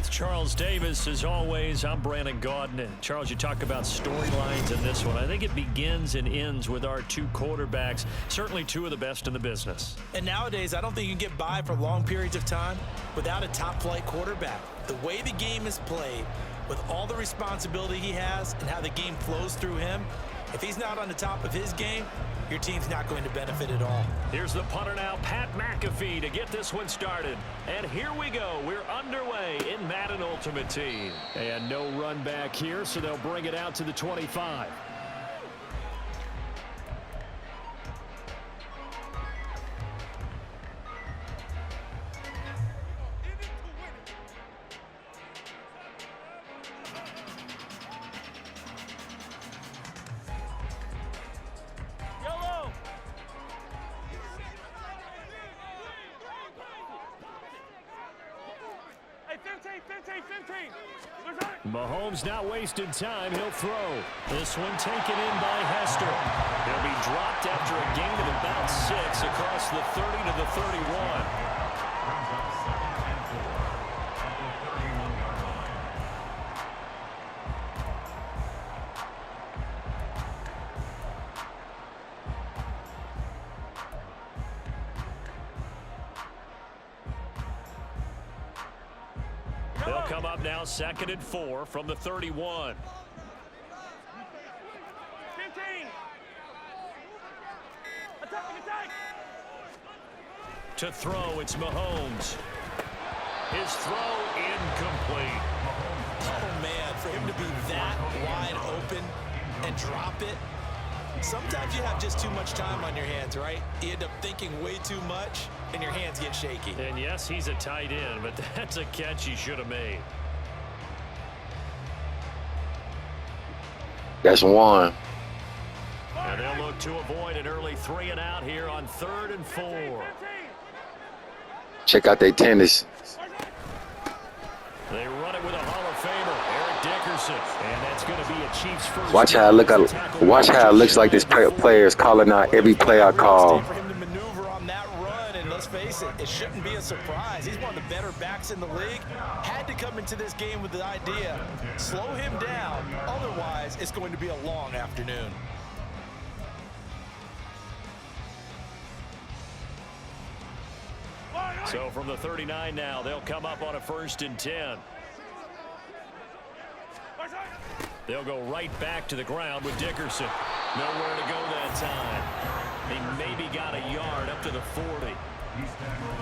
With Charles Davis, as always, I'm Brandon Gaudin. And Charles, you talk about storylines in this one. I think it begins and ends with our two quarterbacks, certainly two of the best in the business. And nowadays, I don't think you can get by for long periods of time without a top-flight quarterback. The way the game is played, with all the responsibility he has and how the game flows through him, if he's not on the top of his game, your team's not going to benefit at all. Here's the punter now, Pat McAfee, to get this one started. And here we go. We're underway in Madden Ultimate Team. And no run back here, so they'll bring it out to the 25. Mahomes not wasting time. He'll throw. This one taken in by Hester. He'll be dropped after a gain of about 6 across the 30 to the 31. They'll come up now, 2nd and 4 from the 31. 15. Attack. To throw, it's Mahomes. His throw incomplete. Oh, man, for him to be that wide open and drop it, sometimes you have just too much time on your hands, right? You end up thinking way too much, and your hands get shaky. And yes, he's a tight end, but that's a catch he should have made. That's one. And they'll look to avoid an early 3 and out here on 3rd and 4. Check out their tennis. They run it with a Hall of Famer, Eric Dickerson, and that's going to be a Chiefs first. Watch how it looks like this player is calling out every play I call. For him to maneuver on that run, and let's face it, it shouldn't be a surprise. He's one of the better backs in the league. Had to come into this game with the idea, slow him down. Otherwise, it's going to be a long afternoon. So from the 39 now, they'll come up on a 1st and 10. They'll go right back to the ground with Dickerson. Nowhere to go that time. He maybe got a yard up to the 40.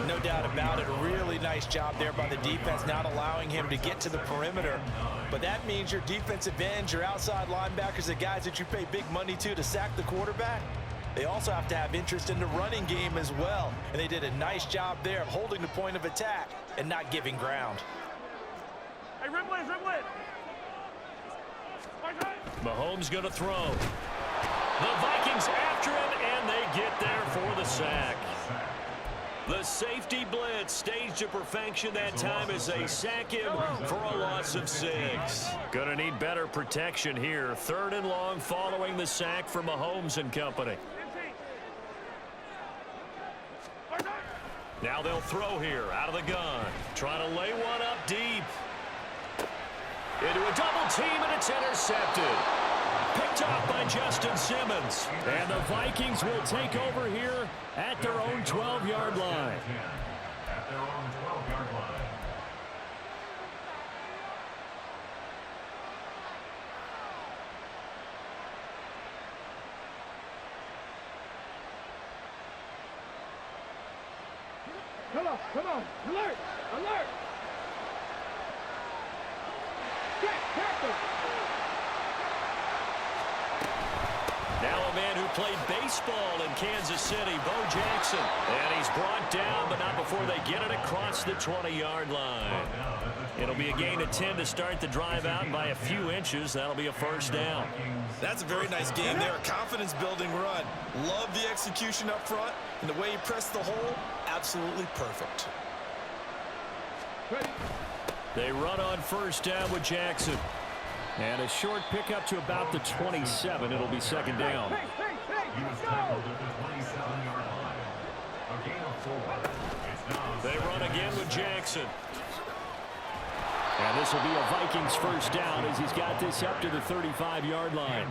No doubt about it. Really nice job there by the defense, not allowing him to get to the perimeter. But that means your defensive ends, your outside linebackers, the guys that you pay big money to sack the quarterback, they also have to have interest in the running game as well. And they did a nice job there of holding the point of attack and not giving ground. Hey, dribble it. Mahomes going to throw. The Vikings after him, and they get there for the sack. The safety blitz staged to perfection that time as they sack him for a loss of 6. Going to need better protection here. 3rd and long following the sack for Mahomes and company. Now they'll throw here out of the gun. Trying to lay one up deep. Into a double team, and it's intercepted. Picked off by Justin Simmons. And the Vikings will take over here at their own 12-yard line. Come on. Alert. Now a man who played baseball in Kansas City, Bo Jackson. And he's brought down, but not before they get it across the 20-yard line. It'll be a gain of 10 to start the drive out by a few inches. That'll be a 1st down. That's a very nice game there. A confidence-building run. Love the execution up front. And the way he pressed the hole, absolutely perfect. They run on 1st down with Jackson. And a short pickup to about the 27. It'll be 2nd down. They run again with Jackson. And this will be a Vikings first down as he's got this up to the 35-yard line.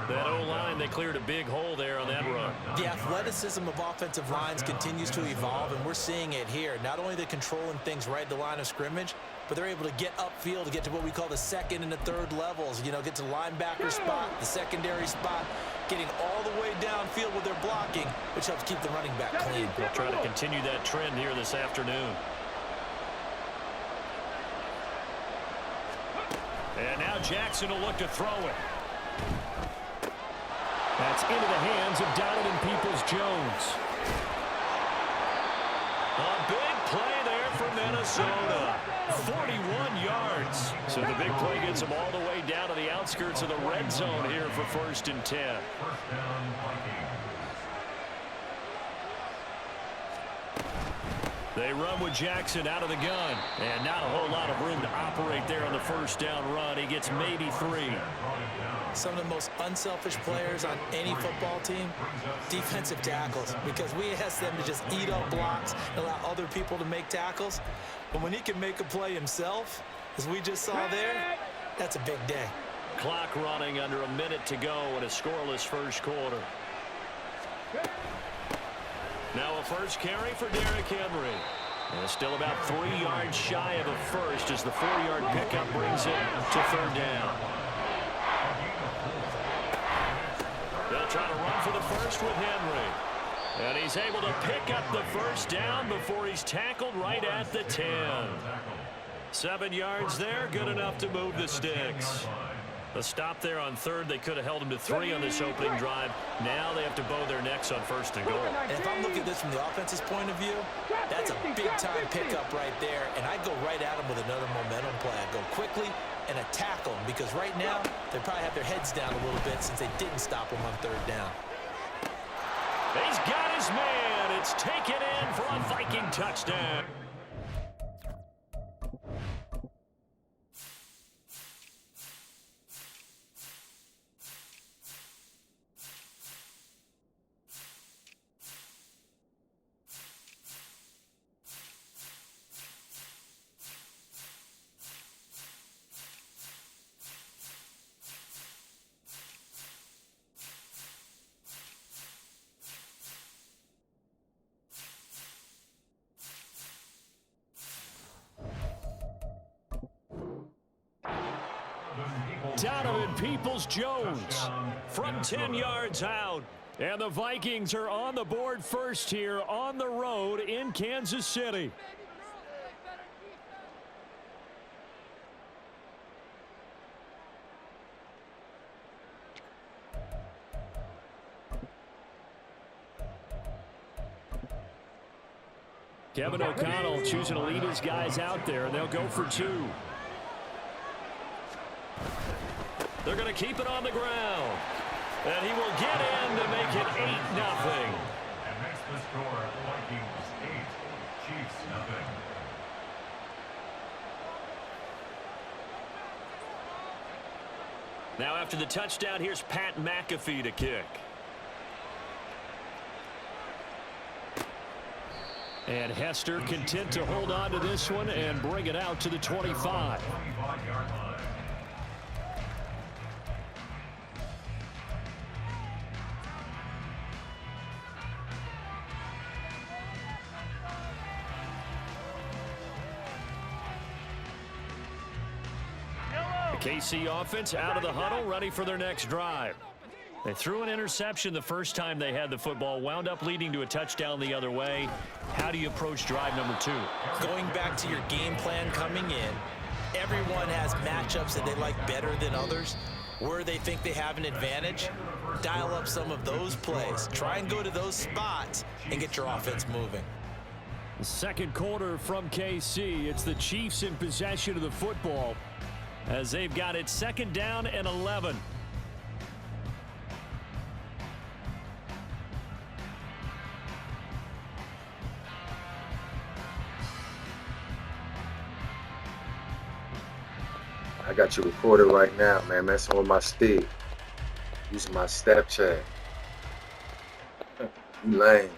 That O-line, they cleared a big hole there on that run. The athleticism of offensive lines continues to evolve, and we're seeing it here. Not only they're controlling things right at the line of scrimmage, but they're able to get upfield to get to what we call the second and the third levels. You know, get to the linebacker spot, the secondary spot, getting all the way downfield with their blocking, which helps keep the running back clean. They'll try to continue that trend here this afternoon. And now Jackson will look to throw it. That's into the hands of Donovan Peoples-Jones. A big play there for Minnesota. 41 yards. So the big play gets them all the way down to the outskirts of the red zone here for 1st and 10. They run with Jackson out of the gun. And not a whole lot of room to operate there on the first down run. He gets maybe 3. Some of the most unselfish players on any football team, defensive tackles, because we ask them to just eat up blocks and allow other people to make tackles. But when he can make a play himself, as we just saw there, that's a big day. Clock running under a minute to go in a scoreless first quarter. Now a first carry for Derrick Henry. And still about 3 yards shy of a first as the 4-yard pickup brings it to 3rd down. They'll try to run for the first with Henry. And he's able to pick up the first down before he's tackled right at the 10. 7 yards there, good enough to move the sticks. A stop there on 3rd. They could have held him to 3 on this opening drive. Now they have to bow their necks on 1st and goal. And if I'm looking at this from the offense's point of view, that's a big-time pickup right there. And I go right at him with another momentum play. I go quickly and attack them because right now they probably have their heads down a little bit since they didn't stop him on 3rd down. He's got his man. It's taken in for a Viking touchdown. Donovan Peoples-Jones from 10 yards out. And the Vikings are on the board first here on the road in Kansas City. Kevin O'Connell choosing to lead his guys out there, and they'll go for 2. They're going to keep it on the ground. And he will get in to make it 8-0. And makes the score Vikings 8, Chiefs 0. Now after the touchdown, here's Pat McAfee to kick. And Hester content to hold on to this one and bring it out to the 25. KC offense out of the huddle, ready for their next drive. They threw an interception the first time they had the football, wound up leading to a touchdown the other way. How do you approach drive number 2? Going back to your game plan coming in, everyone has matchups that they like better than others. Where they think they have an advantage, dial up some of those plays. Try and go to those spots and get your offense moving. The second quarter from KC. It's the Chiefs in possession of the football as they've got it 2nd down and 11. I got you recorded right now, man. Messing with my stick. Using my Snapchat. You lame.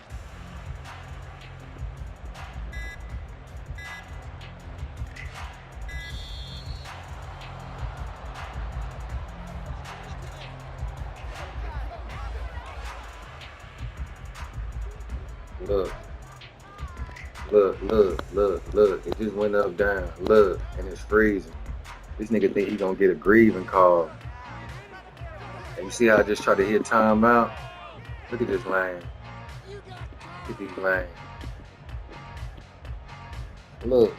Look. Look. It just went up, down. Look, and it's freezing. This nigga think he gonna get a grieving call. And you see how I just tried to hit timeout? Look at this lane. Look at these lanes. Look.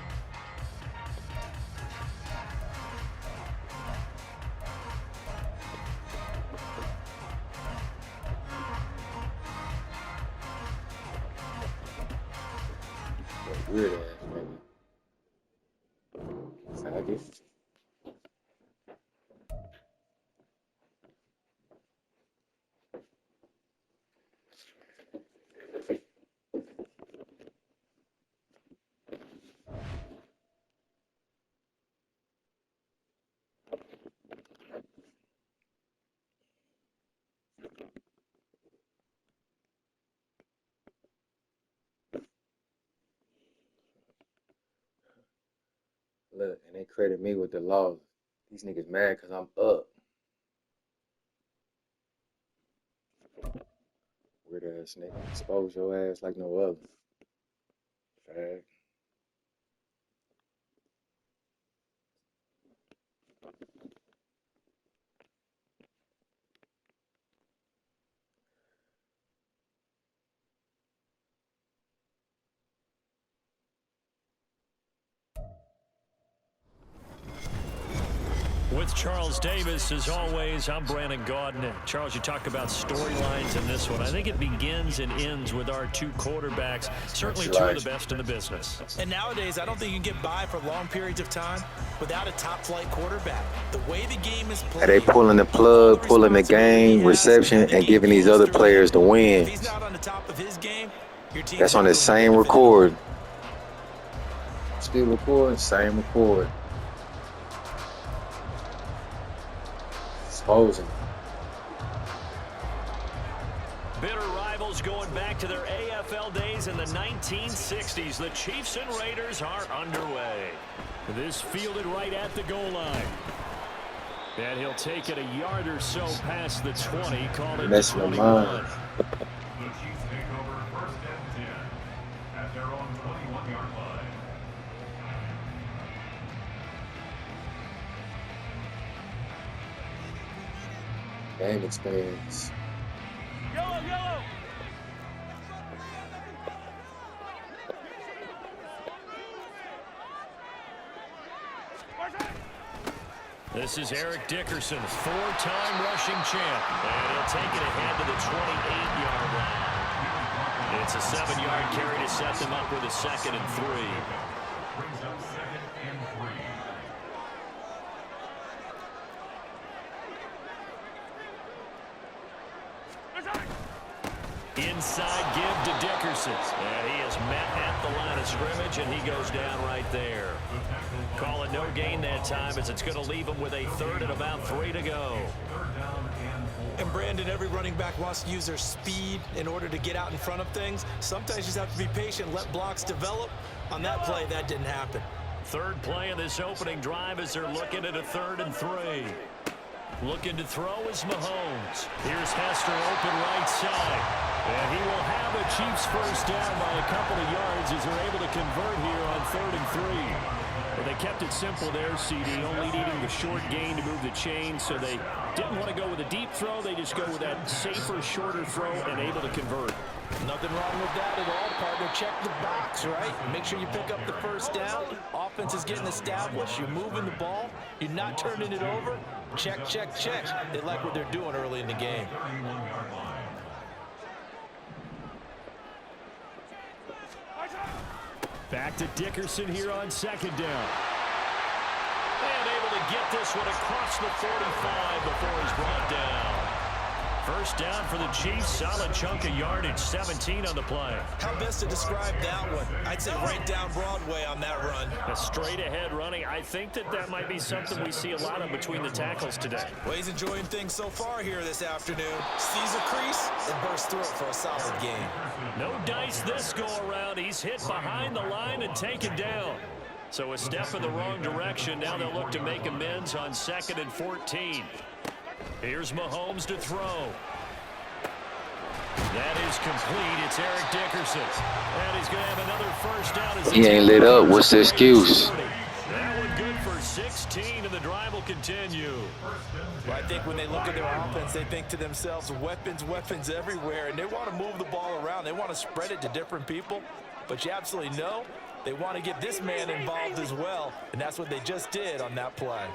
Weird ass nigga. Faggot. Look, and they credit me with the loss. These niggas mad because I'm up. Weird ass nigga. Expose your ass like no other. Fag. With Charles Davis, as always, I'm Brandon Gaudin. And Charles, you talk about storylines in this one. I think it begins and ends with our two quarterbacks, certainly two of the best in the business. And nowadays, I don't think you can get by for long periods of time without a top-flight quarterback. The way the game is played, Are they pulling the plug, pulling the game, reception, and giving these other players the win? If he's not on the top of his game, your team's That's on the same record. Still recording, same record. Exposing. Bitter rivals going back to their AFL days in the 1960s. The Chiefs and Raiders are underway. This fielded right at the goal line. And he'll take it a yard or so past the 20, called it 21. The Chiefs take over 1st and 10 at their own 21-yard line. Game experience. Yellow. This is Eric Dickerson, four-time rushing champ. And he'll take it ahead to the 28-yard line. It's a 7-yard carry to set them up with a 2nd and 3. Brings up 2nd and 3. Inside give to Dickerson. And he is met at the line of scrimmage, and he goes down right there. Call it no gain that time, as it's going to leave him with a 3rd and about 3 to go. 3rd down and 4. And Brandon, every running back wants to use their speed in order to get out in front of things. Sometimes you just have to be patient, let blocks develop. On that play, that didn't happen. 3rd play of this opening drive as they're looking at a 3rd and 3. Looking to throw is Mahomes. Here's Hester open right side. And he will have a Chiefs first down by a couple of yards as they're able to convert here on 3rd and 3. Well, they kept it simple there, CD, only needing the short gain to move the chain, so they didn't want to go with a deep throw. They just go with that safer, shorter throw and able to convert. Nothing wrong with that at all, partner. Check the box, right? Make sure you pick up the first down. Offense is getting established. You're moving the ball. You're not turning it over. Check. They like what they're doing early in the game. 31-yard line. Back to Dickerson here on 2nd down. And able to get this one across the 45 before he's brought down. First down for the Chiefs. Solid chunk of yardage, 17 on the play. How best to describe that one? I'd say right down Broadway on that run. A straight ahead running. I think that might be something we see a lot of between the tackles today. Well, he's enjoying things so far here this afternoon. Sees a crease and bursts through it for a solid game. No dice this go around. He's hit behind the line and taken down. So a step in the wrong direction. Now they'll look to make amends on 2nd and 14. Here's Mahomes to throw. That is complete. It's Eric Dickerson. And he's going to have another first down. As He ain't lit up. What's the excuse? That one good for 16, and the drive will continue. Well, I think when they look at their offense, they think to themselves, weapons, weapons everywhere, and they want to move the ball around. They want to spread it to different people, but you absolutely know they want to get this man involved as well, and that's what they just did on that play.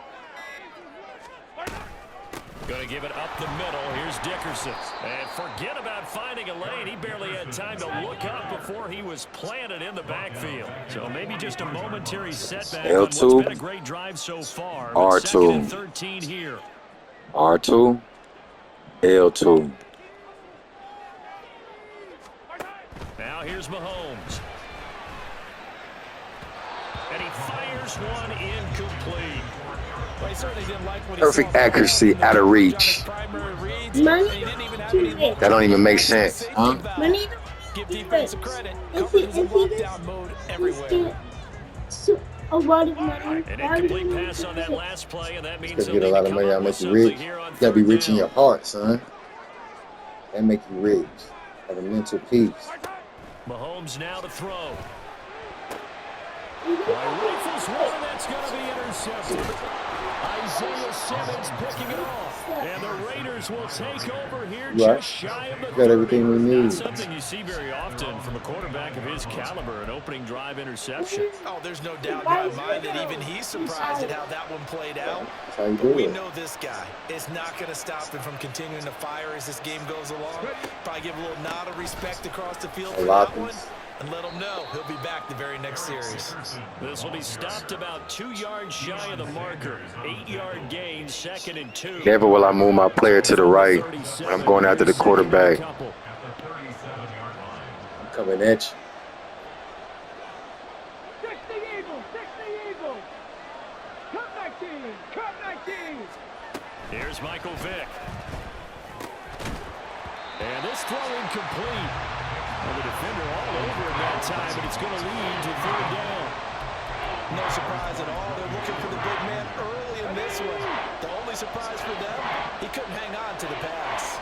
Going to give it up the middle. Here's Dickerson. And forget about finding a lane. He barely had time to look up before he was planted in the backfield. So maybe just a momentary setback on what's been a great drive so far. R2. Second and 13 here. R2. L2. Now here's Mahomes. And he fires one incomplete. Well, he certainly didn't like what he Perfect saw. accuracy out of reach. That don't even make sense, huh? Give defensive credit. Companies in lockdown mode everywhere. A lot of money. An incomplete pass on that last play, and that means To get a lot of money, I'll make you rich. You gotta be rich in your heart, son. That make you rich. Have a mental peace. Mahomes now to throw. Rifles one, and that's going to be intercepted. Isaiah Simmons picking it off. And the Raiders will take over here just shy of the 30. Got everything we need. Not something you see very often from a quarterback of his caliber, an opening drive interception. Oh, there's no doubt in my mind that even he's surprised at how that one played out. That's how you do We it. know this guy is not going to stop him from continuing to fire as this game goes along. Probably give a little nod of respect across the field for that one. And let him know he'll be back the very next series. This will be stopped about 2 yards shy of the marker. 8-yard gain, 2nd and 2. Never will I move my player to the right when I'm going after the quarterback. I'm coming at you. Fix the Eagles! Fix the Eagles! Cut 19! Cut 19! Here's Michael Vick. And this throw incomplete. And the defender all over him that time, but it's going to lead to 3rd down. No surprise at all. They're looking for the big man early in this one. The only surprise for them, he couldn't hang on to the pass.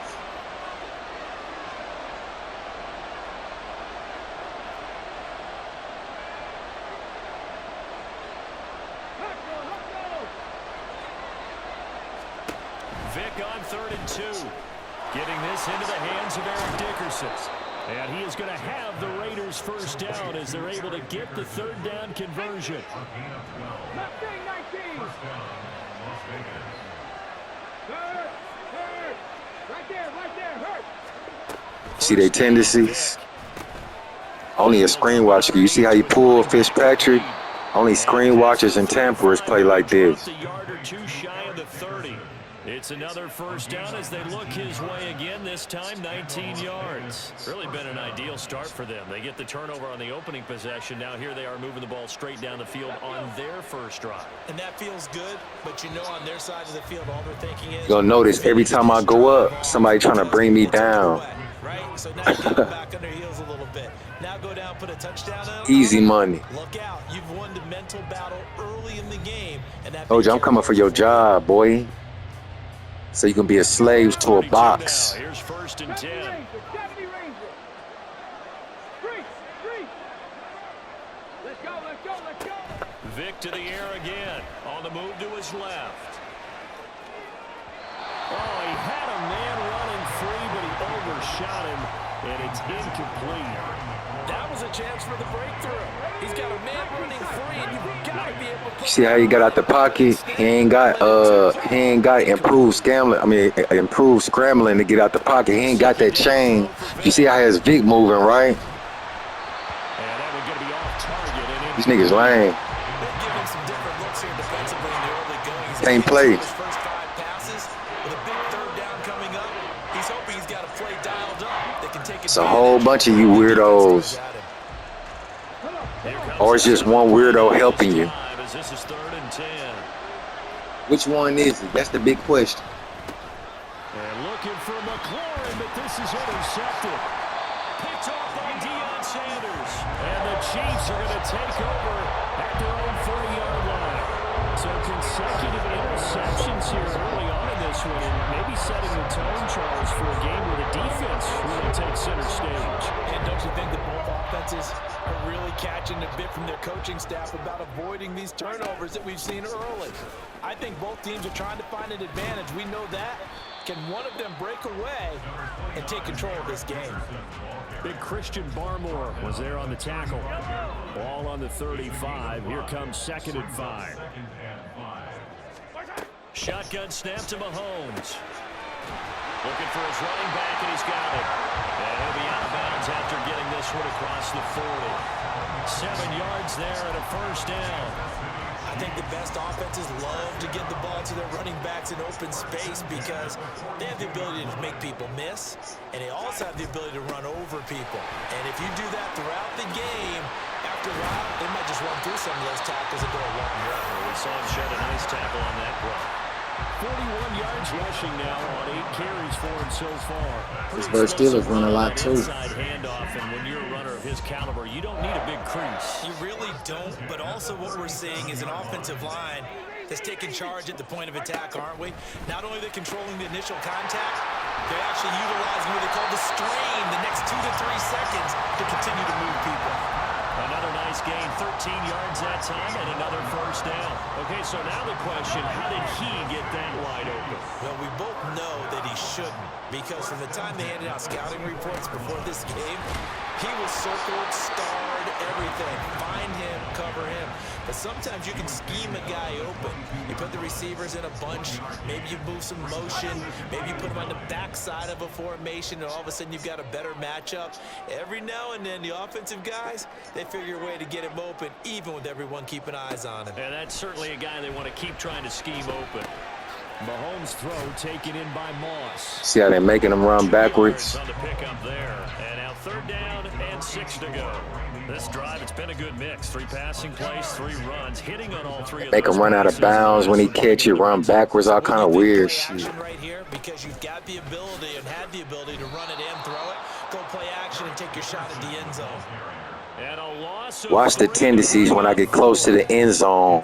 Vick on 3rd and 2. Getting this into the hands of Eric Dickerson. And he is going to have the Raiders first down as they're able to get the 3rd down conversion. 19! Hurt! Right there! Hurt! See their tendencies? Only a screen watcher. You see how you pull Fitzpatrick? Only screen watchers and tamperers play like this. A yard or two shy of the 30. It's another first down as they look his way again, this time 19 yards. Really been an ideal start for them. They get the turnover on the opening possession. Now here they are moving the ball straight down the field on their first drive. And that feels good, but you know on their side of the field, all they're thinking is... You'll notice every time I go up, somebody trying to bring me down. Right? So now you get them back on their heels a little bit. Now go down, put a touchdown in. Easy money. Look out. You've won the mental battle early in the game. And that Told you I'm coming for your job, boy. So you can be a slave to a box. Here's 1st and 10. 70 Ranger! Street! Let's go! Vick to the air again. On the move to his left. Oh, he had a man running free, but he overshot him, and it's incomplete. That was a chance for the breakthrough. He's got a man running free, and you've got to be able to... See how he got out the pocket? He ain't got improved scrambling to get out the pocket. He ain't got that chain. You see how his Vic moving, right? And that one going to be off target. And These niggas lame. They've given him some different looks here defensively in the early going. Same play. His first 5 passes with a big 3rd down coming up. He's hoping he's got a play dialed up that can take It's a whole bunch of you weirdos. Or it's just one weirdo helping you. this is 3rd and 10. Which one is it? That's the big question. And looking for McLaurin, but this is intercepted. Picked off by Deion Sanders. And the Chiefs are going to take over at their own 40-yard line. So consecutive interceptions here early on in this one, and maybe setting the tone, Charles, for a game where the defense really take offenses are really catching a bit from their coaching staff about avoiding these turnovers that we've seen early. I think both teams are trying to find an advantage. We know that. Can one of them break away and take control of this game? Big Christian Barmore was there on the tackle. Ball on the 35. Here comes 2nd and 5. Shotgun snap to Mahomes. Looking for his running back, and he's got it. And he'll be out of bounds after getting this one across the 40. 7 yards there and a first down. I think the best offenses love to get the ball to their running backs in open space because they have the ability to make people miss, and they also have the ability to run over people. And if you do that throughout the game, after a while, they might just run through some of those tackles and go a long run. We saw him shed a nice tackle on that play. 41 yards rushing now on 8 carries for him so far. Pittsburgh Steelers run a lot too. Inside handoff, and when you're a runner of his caliber, you don't need a big crease. You really don't, but also what we're seeing is an offensive line that's taking charge at the point of attack, aren't we? Not only are they controlling the initial contact, they're actually utilizing what they call the strain the next 2 to 3 seconds to continue to move people. Another nice gain, 13 yards that time, and another first down. Okay, so now the question, how did he get that wide open? Well, we both know that he shouldn't, because from the time they handed out scouting reports before this game, he was circled, starred, everything. Find him, cover him. But sometimes you can scheme a guy open. You put the receivers in a bunch. Maybe you move some motion. Maybe you put them on the backside of a formation, and all of a sudden you've got a better matchup. Every now and then, the offensive guys, they figure a way to get him open, even with everyone keeping eyes on him. And that's certainly a guy they want to keep trying to scheme open. Mahomes' throw taken in by Moss. See how they're making them run backwards? On the pickup there. And now 3rd down and 6 to go. This drive, it's been a good mix. 3 passing plays, 3 runs, hitting on all 3 of Make those him run out of passes. bounds when he catch it, run backwards, all kind of weird shit. Right here, because you've got the ability and had the ability to run it and throw it. Go play action and take your shot at the end zone. And a loss of Watch the 3. tendencies when I get close to the end zone.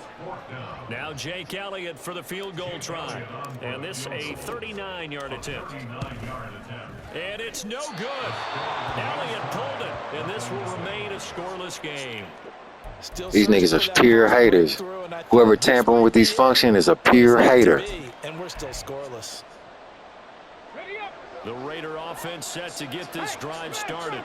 Now Jake Elliott for the field goal try. And this a 39-yard attempt. And it's no good. Elliott pulled it, and this will remain a scoreless game. These niggas are pure haters. Whoever tampering with these functions is a pure hater. And we're still scoreless. The Raider offense set to get this drive started.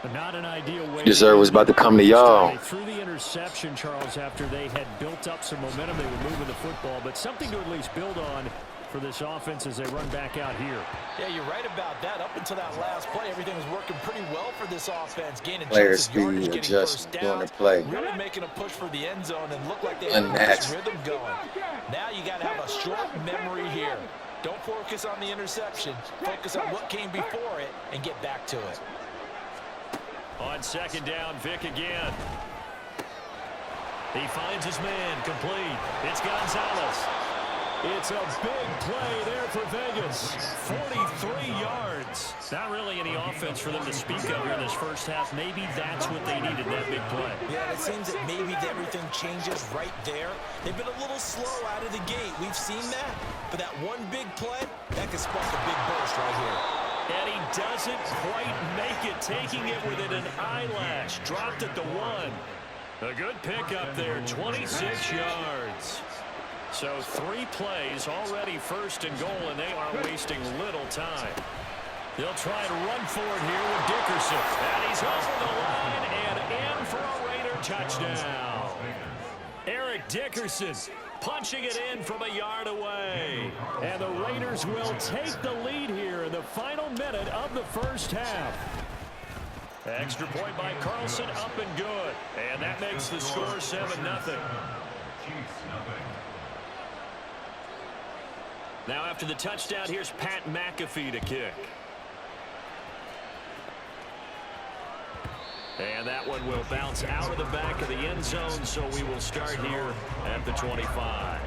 But not an ideal way. Deserve was about to come to y'all. They threw the interception, Charles, after they had built up some momentum. They were moving the football, but something to at least build on for this offense as they run back out here. Yeah, you're right about that. Up until that last play, everything was working pretty well for this offense. Gaining Player chunks of yardage, speed, getting adjust, first doing down, the play. really making a push for the end zone and look like they have Unnatural. this rhythm going. Now you got to have a short memory here. Don't focus on the interception. Focus on what came before it and get back to it. On 2nd down, Vic again. He finds his man, complete. It's Gonzalez. It's a big play there for Vegas. 43 yards. Not really any offense for them to speak of here in this first half. Maybe that's what they needed, that big play. Yeah, it seems that maybe everything changes right there. They've been a little slow out of the gate. We've seen that. But that one big play, that could spark a big burst right here. And he doesn't quite make it, taking it within an eyelash. Dropped at the 1. A good pickup there, 26 yards. So 3 plays, already 1st and goal, and they are wasting little time. They'll try to run for it here with Dickerson. And he's over the line and in for a Raider touchdown. Eric Dickerson punching it in from a yard away. And the Raiders will take the lead here in the final minute of the first half. Extra point by Carlson, up and good. And that makes the score 7-0. Now after the touchdown, here's Pat McAfee to kick. And that one will bounce out of the back of the end zone, so we will start here at the 25.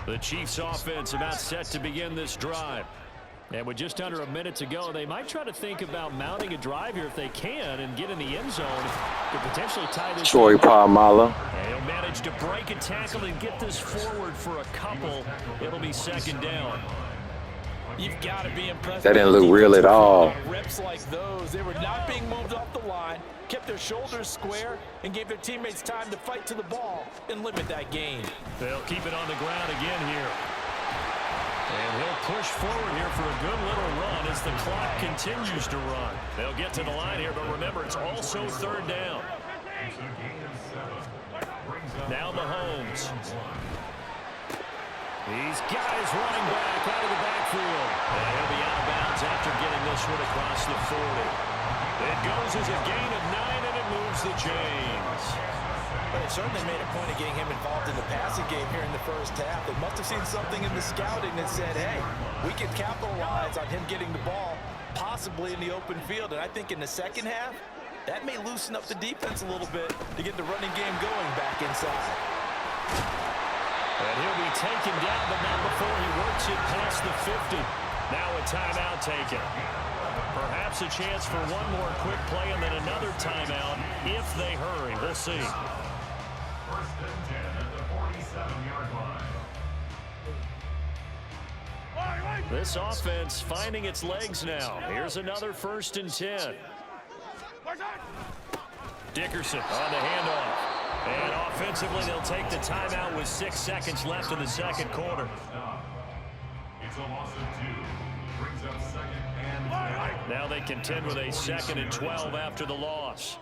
The Chiefs offense about set to begin this drive. And with just under a minute to go, they might try to think about mounting a drive here if they can and get in the end zone to potentially tie this. Troy Palmala. He'll manage to break a tackle and get this forward for a couple. It'll be second down. You've got to be impressed. That didn't look real at all. Reps like those, they were not being moved off the line, kept their shoulders square, and gave their teammates time to fight to the ball and limit that gain. They'll keep it on the ground again here. And he'll push forward here for a good little run as the clock continues to run. They'll get to the line here, but remember, it's also third down. Now Mahomes. These guys running back out of the backfield. And he'll be out of bounds after getting this one across the 40. It goes as a gain of 9, and it moves the chains. But it certainly made a point of getting him involved in the passing game here in the first half. They must have seen something in the scouting that said, hey, we can capitalize on him getting the ball, possibly in the open field. And I think in the second half, that may loosen up the defense a little bit to get the running game going back inside. And he'll be taken down, but not before he works it past the 50. Now a timeout taken. Perhaps a chance for one more quick play and then another timeout if they hurry. We'll see. First and 10 at the 47-yard line. This offense finding its legs now. Here's another first and 10. Dickerson on the handoff. And offensively, they'll take the timeout with 6 seconds left in the second quarter. It's a loss of 2. Brings up second and 10. Now they contend with a 2nd and 12 after the loss.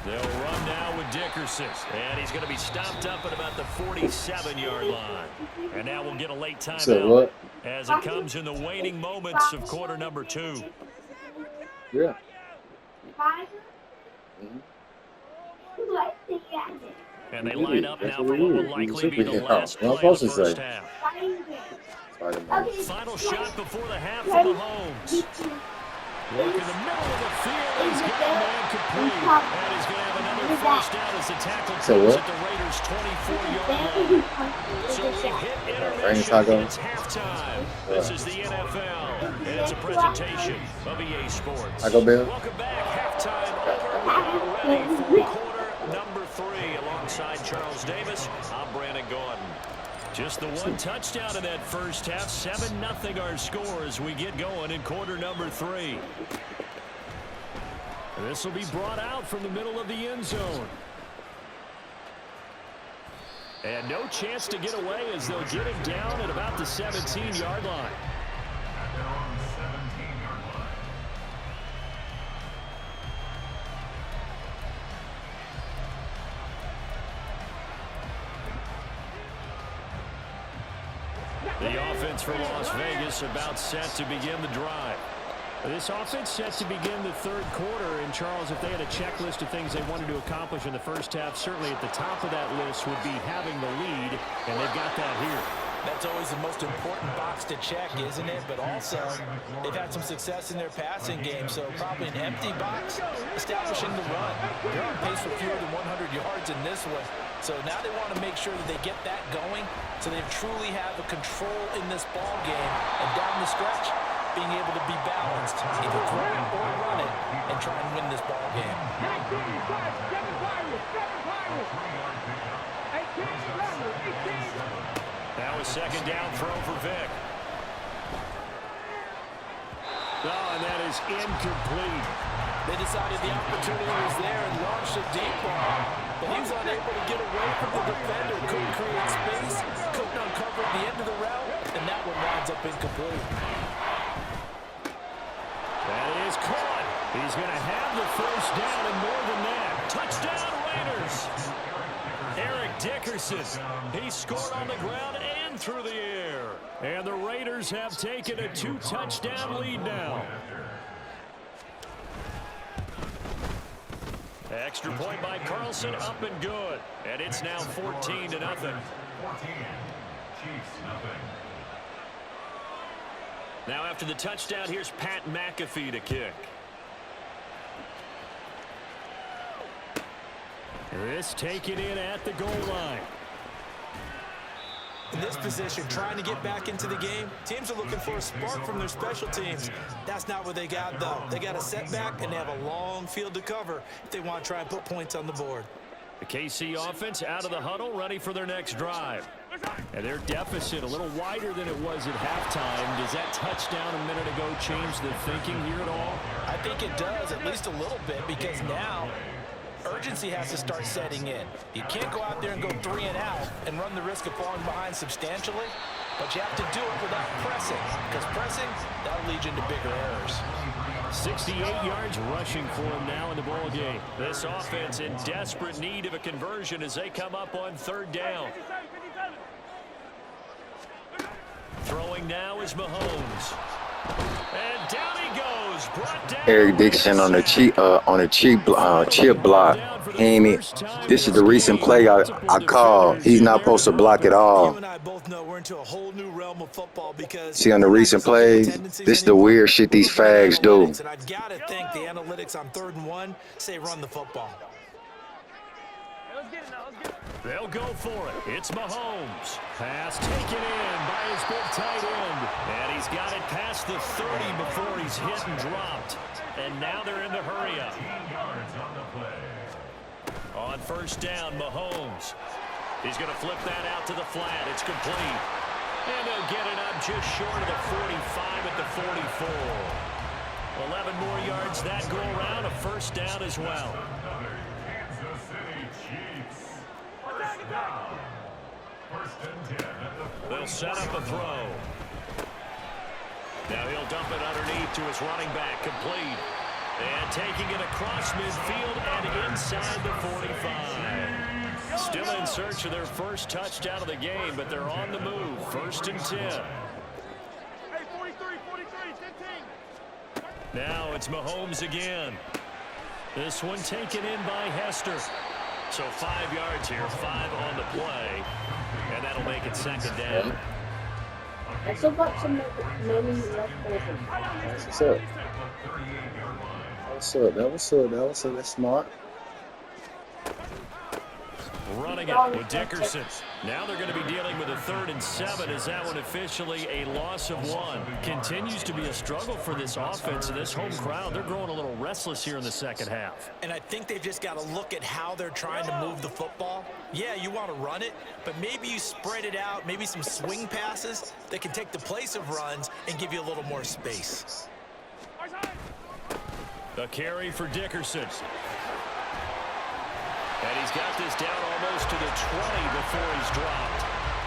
They'll run now with Dickerson. And he's going to be stopped up at about the 47-yard line. And now we'll get a late timeout as it comes in the waning moments of quarter number 2. Yeah. And they line up now for what will likely be the last play of the first half. Final shot before the half for Mahomes. Look in the middle of the field. He's got a man complete. And he's going to have another first down as the tackle comes at the Raiders' 24-yard line. So we hit intermission. It's halftime. This is the NFL. And it's a presentation of EA Sports. Welcome back. Halftime over. Ready for quarter number 3 alongside Charles Davis. I'm Brandon Gordon. Just the one touchdown in that first half. 7-0 our score as we get going in quarter number 3. This will be brought out from the middle of the end zone. And no chance to get away as they'll get it down at about the 17-yard line. At their own 17-yard line. The offense for Las Vegas about set to begin the drive. This offense set to begin the third quarter. And, Charles, if they had a checklist of things they wanted to accomplish in the first half, certainly at the top of that list would be having the lead, and they've got that here. That's always the most important box to check, isn't it? But also, they've had some success in their passing game, so probably an empty box, establishing the run. They're on pace for fewer than 100 yards in this one. So now they want to make sure that they get that going so they truly have a control in this ball game. And down the stretch, being able to be balanced, either throw it or run it, and try and win this ball game. Now a second down throw for Vic. Oh, and that is incomplete. They decided the opportunity was there and launched a deep ball. But he was unable to get away from the defender. Couldn't create space. Couldn't uncover the end of the route. And that one winds up incomplete. That is caught. He's going to have the first down and more than that. Touchdown Raiders. Eric Dickerson. He scored on the ground and through the air. And the Raiders have taken a 2-touchdown lead now. Extra point by Carlson, up and good. And it's now 14-0. 14. Chiefs, nothing. Now after the touchdown, here's Pat McAfee to kick. This taken in at the goal line. In this position, trying to get back into the game, teams are looking for a spark from their special teams. That's not what they got, though. They got a setback, and they have a long field to cover if they want to try and put points on the board. The KC offense out of the huddle, ready for their next drive. And their deficit a little wider than it was at halftime. Does that touchdown a minute ago change the thinking here at all? I think it does, at least a little bit, because now urgency has to start setting in. You can't go out there and go 3 and out and run the risk of falling behind substantially, but you have to do it without pressing, because pressing, that'll lead you into bigger errors. 68 yards rushing for him now in the ball game. This offense in desperate need of a conversion as they come up on 3rd down. Throwing now is Mahomes. And down he goes. Brought down. Eric Dixon on the chip block. This is the recent play I called. He's not supposed to block at all. You and I both know we're into a whole new realm of football because See on the recent plays, this is the weird shit these fags do. And I've got to think the analytics on 3rd and 1 say run the football. They'll go for it. It's Mahomes. Pass taken in by his big tight end. And he's got it past the 30 before he's hit and dropped. And now they're in the hurry up. On 1st down, Mahomes. He's going to flip that out to the flat. It's complete. And they'll get it up just short of the 45 at the 44. 11 more yards that go around. A 1st down as well. They'll set up a throw. Now he'll dump it underneath to his running back, complete. And taking it across midfield and inside the 45. Still in search of their first touchdown of the game, but they're on the move. 1st and 10. Hey, 43, 10. Now it's Mahomes again. This one taken in by Hester. So 5 yards here, 5 on the play. And that'll make it 2nd down. That's about some many left over. What's up? What's up? That's smart. Running it with Dickerson. Now they're going to be dealing with a 3rd and 7 as that one officially a loss of 1. Continues to be a struggle for this offense and this home crowd. They're growing a little restless here in the 2nd half. And I think they've just got to look at how they're trying to move the football. Yeah, you want to run it, but maybe you spread it out, maybe some swing passes that can take the place of runs and give you a little more space. A carry for Dickerson. And he's got this down almost to the 20 before he's dropped.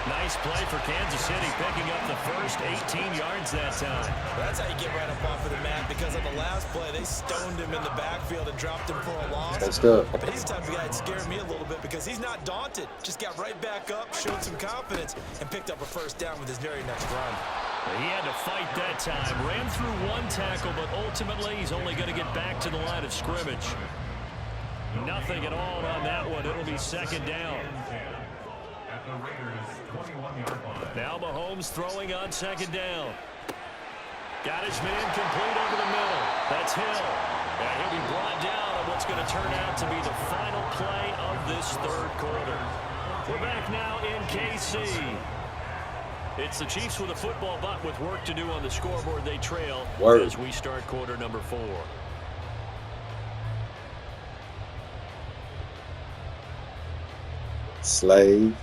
Nice play for Kansas City, picking up the first 18 yards that time. That's how you get right up off of the mat, because on the last play, they stoned him in the backfield and dropped him for a loss. But he's the type of guy that scared me a little bit because he's not daunted. Just got right back up, showed some confidence, and picked up a 1st down with his very next run. He had to fight that time. Ran through 1 tackle, but ultimately he's only going to get back to the line of scrimmage. Nothing at all on that one. It'll be 2nd down. Now Mahomes throwing on 2nd down. Got his man complete over the middle. That's Hill. And he'll be brought down on what's going to turn out to be the final play of this 3rd quarter. We're back now in KC. It's the Chiefs with a football, but with work to do on the scoreboard. They trail as we start quarter number 4. Slave.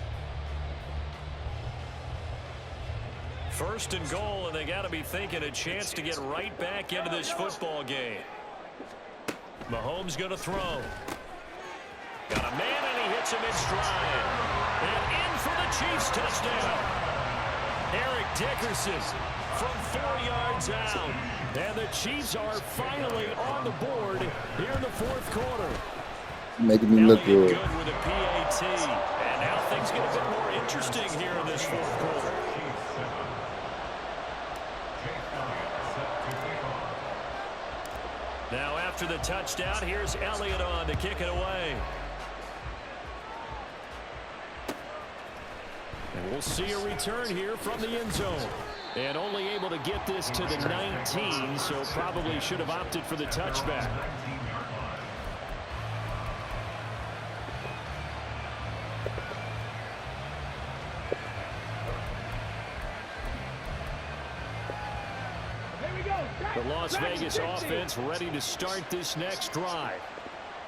1st and goal, and they got to be thinking a chance to get right back into this football game. Mahomes going to throw. Got a man, and he hits him in stride. And in for the Chiefs touchdown. Eric Dickerson from 4 yards out. And the Chiefs are finally on the board here in the 4th quarter. Making me look good. Good with a PAT. And now things get a bit more interesting here in this 4th quarter. Now after the touchdown, here's Elliott on to kick it away. And we'll see a return here from the end zone. And only able to get this to the 19, so probably should have opted for the touchback. The Las Vegas offense ready to start this next drive.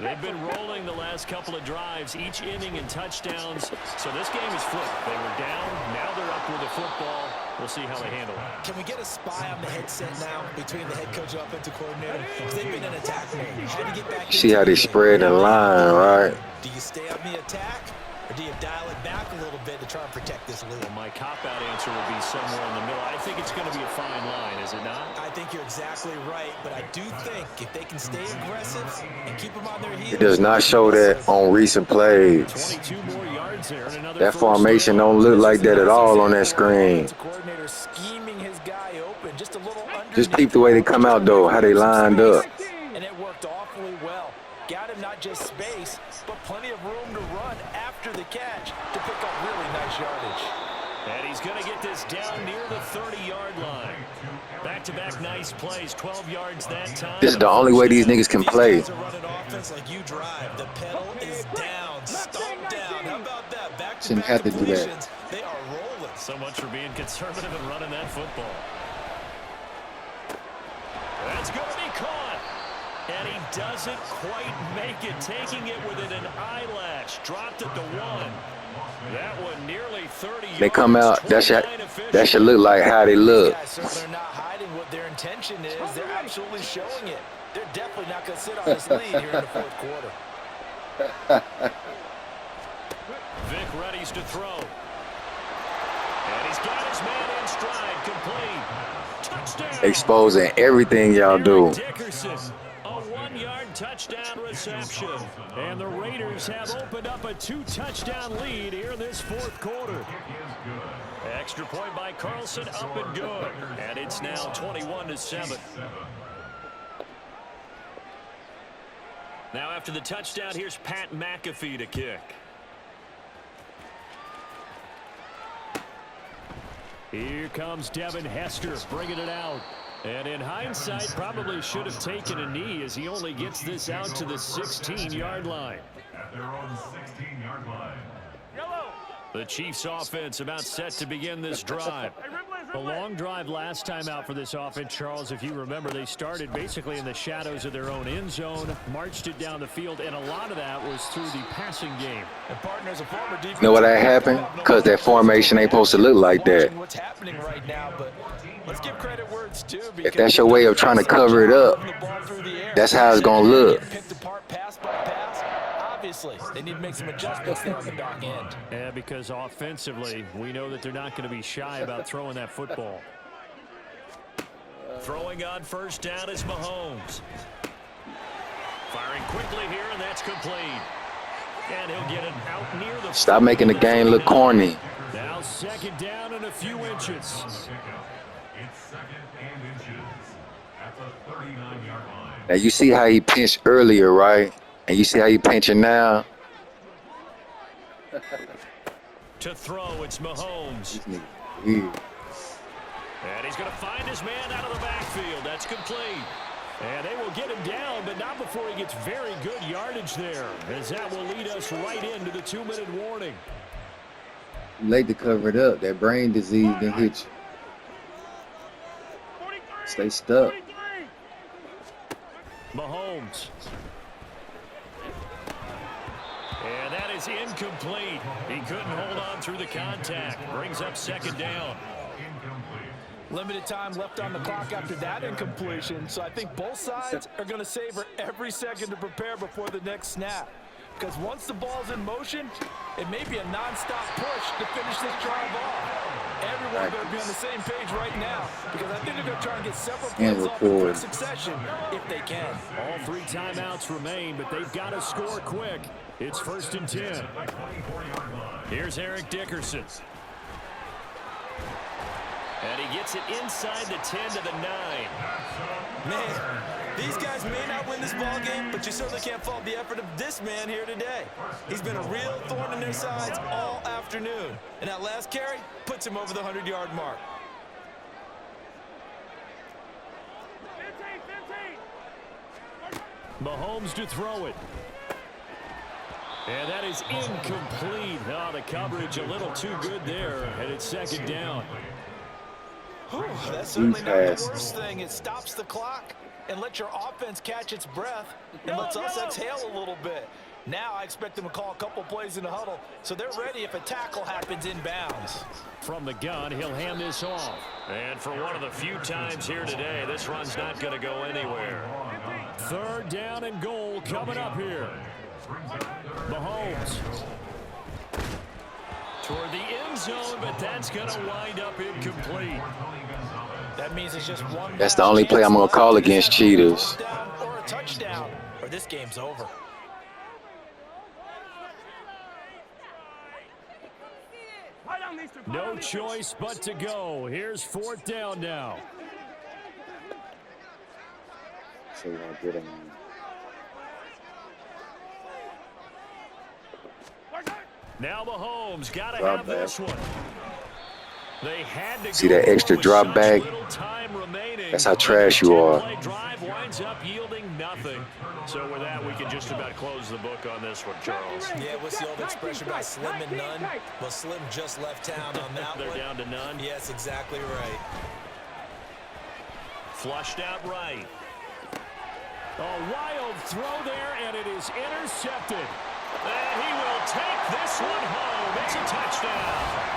They've been rolling the last couple of drives, each inning in touchdowns. So this game is flipped. They were down. Now they're up with the football. We'll see how they handle it. Can we get a spy on the headset now between the head coach and offensive coordinator? Because they've been in attack mode. How do you get back? See how they spread the line, right? Do you stay on the attack, or do you dial it back a little bit to try and protect this lead? Well, my cop-out answer would be somewhere in the middle. I think it's going to be a fine line, is it not? I think you're exactly right, but I do think if they can stay aggressive and keep them on their heels. It does not show that on recent plays. 22 more yards there and another That formation don't look like that at all on that screen. Coordinator scheming his guy open, just a little under. Just peep the way they come out, though, how they lined up. And it worked awfully well. Got him not just space, but plenty of room to run after the catch to pick up really nice yardage. And he's going to get this down near the 30-yard line. Back-to-back nice plays, 12 yards that time. This is the only way these niggas can play. These guys are running offense like you drive. The pedal is down, stomp down. How about that? Shouldn't Back-to-back have to do that. completions. They are rolling. So much for being conservative and running that football. That's going to be caught. And he doesn't quite make it, taking it within an eyelash. Dropped at the 1. That one nearly 30 yards. They come out, that should look like how they look. They're not hiding what their intention is. They're absolutely showing it. They're definitely not going to sit on this lead here in the fourth quarter. Vic readies to throw. And he's got his man in stride, complete. Touchdown. Exposing everything y'all do. Dickerson, a 1-yard touchdown reception. And the Raiders have opened up a 2-touchdown lead here in this fourth quarter. Extra point by Carlson, up and good. And it's now 21-7. Now after the touchdown, here's Pat McAfee to kick. Here comes Devin Hester bringing it out. And in hindsight, probably should have taken a knee as he only gets this out to the 16-yard line. At their own 16-yard line. The Chiefs offense about set to begin this drive. A long drive last time out for this offense, Charles. If you remember, they started basically in the shadows of their own end zone, marched it down the field, and a lot of that was through the passing game. You know what that happened? Because that formation ain't supposed to look like that. What's happening right now, but let's give credit where it's due. If that's your way of trying to cover it up, that's how it's going to look. Picked apart pass by pass. Obviously, they need to make some adjustments there on the back end. Yeah, because offensively, we know that they're not going to be shy about throwing that football. Throwing on first down is Mahomes. Firing quickly here, and that's complete. And he'll get it out near the... Stop making the game look corny. Now second down and a few inches. It's second and inches at the 39-yard line. Now you see how he pinched earlier, right? And you see how he pinching now? To throw, it's Mahomes. Weird. And he's going to find his man out of the backfield. That's complete. And they will get him down, but not before he gets very good yardage there, as that will lead us right into the 2-minute warning. Late to cover it up. That brain disease didn't hit you. Stay stuck. Mahomes. And that is incomplete. He couldn't hold on through the contact. Brings up second down. Limited time left on the clock after that incompletion, so I think both sides are going to savor every second to prepare before the next snap. Because once the ball's in motion, it may be a non-stop push to finish this drive off. Everyone better be on the same page right now, because I think they're going to try and get several plays off in quick succession if they can. All 3 timeouts remain, but they've got to score quick. It's 1st and 10. Here's Eric Dickerson. And he gets it inside the 10 to the 9. Man, these guys may not win this ball game, but you certainly can't fault the effort of this man here today. He's been a real thorn in their sides all afternoon. And that last carry puts him over the 100-yard mark. Mahomes to throw it. And that is incomplete. Oh, the coverage a little too good there, and it's second down. That's certainly not the passes. worst thing. It stops the clock and lets your offense catch its breath and lets us exhale a little bit. Now I expect them to call a couple plays in the huddle, so they're ready if a tackle happens inbounds. From the gun, he'll hand this off. And for one of the few times here today, this run's not going to go anywhere. 3rd down and goal coming up here. Mahomes toward the end zone, but that's going to wind up incomplete. That means it's just one. That's the only play I'm going to call against cheaters. Or a touchdown, or this game's over. No choice but to go. Here's 4th down now. So we're going to get him. Now Mahomes got to have this one. They had to See that extra drop back? That's how trash you are. Drive winds up yielding nothing. So with that, we can just about close the book on this one, Charles. Yeah, what's the old expression about slim and none? Well, Slim just left town on that They're one. down to none. Yes, exactly right. Flushed out right. A wild throw there, and it is intercepted. And he will take this one home. It's a touchdown.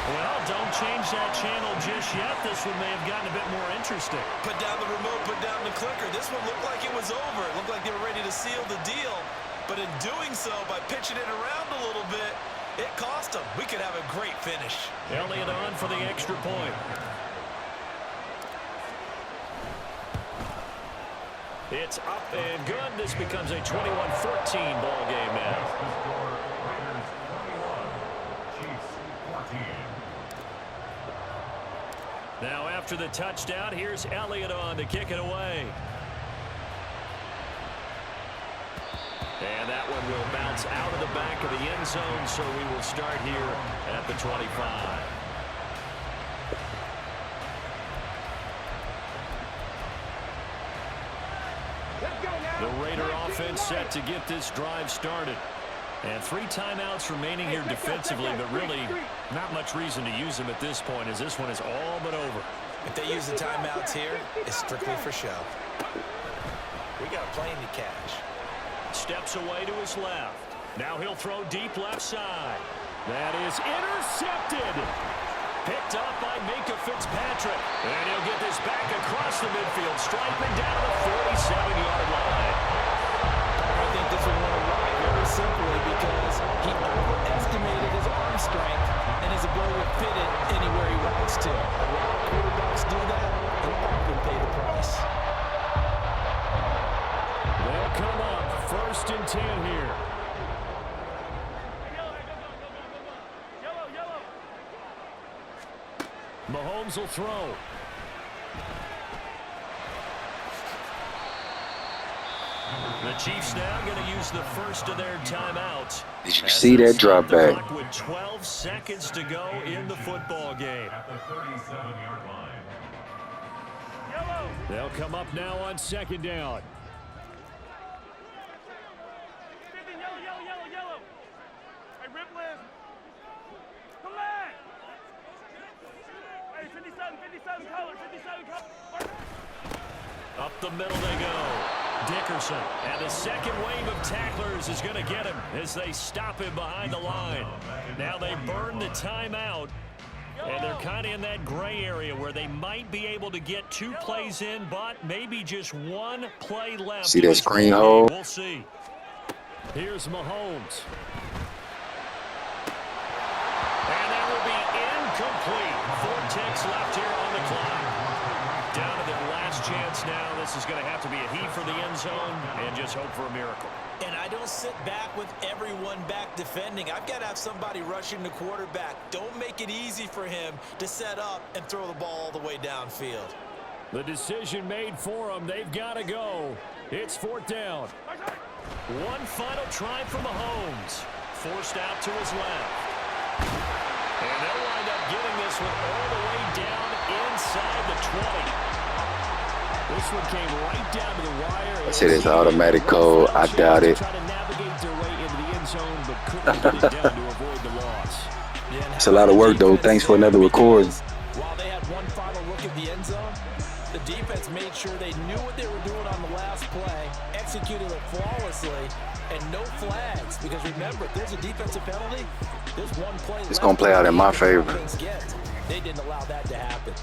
Well, don't change that channel just yet. This one may have gotten a bit more interesting. Put down the remote, put down the clicker. This one looked like it was over. It looked like they were ready to seal the deal. But in doing so, by pitching it around a little bit, it cost them. We could have a great finish. Elliott on for the extra point. It's up and good. This becomes a 21-14 ball game now. Now after the touchdown, here's Elliott on to kick it away. And that one will bounce out of the back of the end zone, so we will start here at the 25. The Raider offense set to get this drive started. And 3 timeouts remaining here defensively, but really not much reason to use them at this point, as this one is all but over. If they use the timeouts here, it's strictly for show. We got a plane to catch. Steps away to his left. Now he'll throw deep left side. That is intercepted. Picked up by Minka Fitzpatrick. And he'll get this back across the midfield, striping down to the 47-yard line. I think this will win a ride very simply because he overestimated his arm strength and his ability to fit it anywhere he wants to. A lot of quarterbacks do that and often pay the price. They'll come up 1st and 10 here. Mahomes will throw. The Chiefs now going to use the first of their timeouts. Did you see that drop back? With 12 seconds to go in the football game. At the 37-yard line. They'll come up now on 2nd down. Yellow. Hey, Ripley. Come back. Hey, 57 color. Up the middle they go. Dickerson, and the second wave of tacklers is going to get him as they stop him behind the line. Now they burn the timeout, and they're kind of in that gray area where they might be able to get 2 plays in, but maybe just 1 play left. See that screen hole? We'll see. Here's Mahomes. And that will be incomplete. 4 ticks left here on the clock. Down to their last chance now. This is going to have to be a heave for the end zone and just hope for a miracle. And I don't sit back with everyone back defending. I've got to have somebody rushing the quarterback. Don't make it easy for him to set up and throw the ball all the way downfield. The decision made for them. They've got to go. It's 4th down. One final try from Mahomes. Forced out to his left. And they'll wind up getting this one all the way down inside the 20. This one came right down to the wire. I said it's automatic code. I doubt it. Try to navigate their way into the end zone, but couldn't get it down to avoid the loss. It's a lot of work, though. Thanks for another recording. While they had one final look at the end zone, the defense made sure they knew what they were doing on the last play, executed it flawlessly, and no flags. Because remember, if there's a defensive penalty, there's one play left. It's going to play out in my favor. They didn't allow that to happen.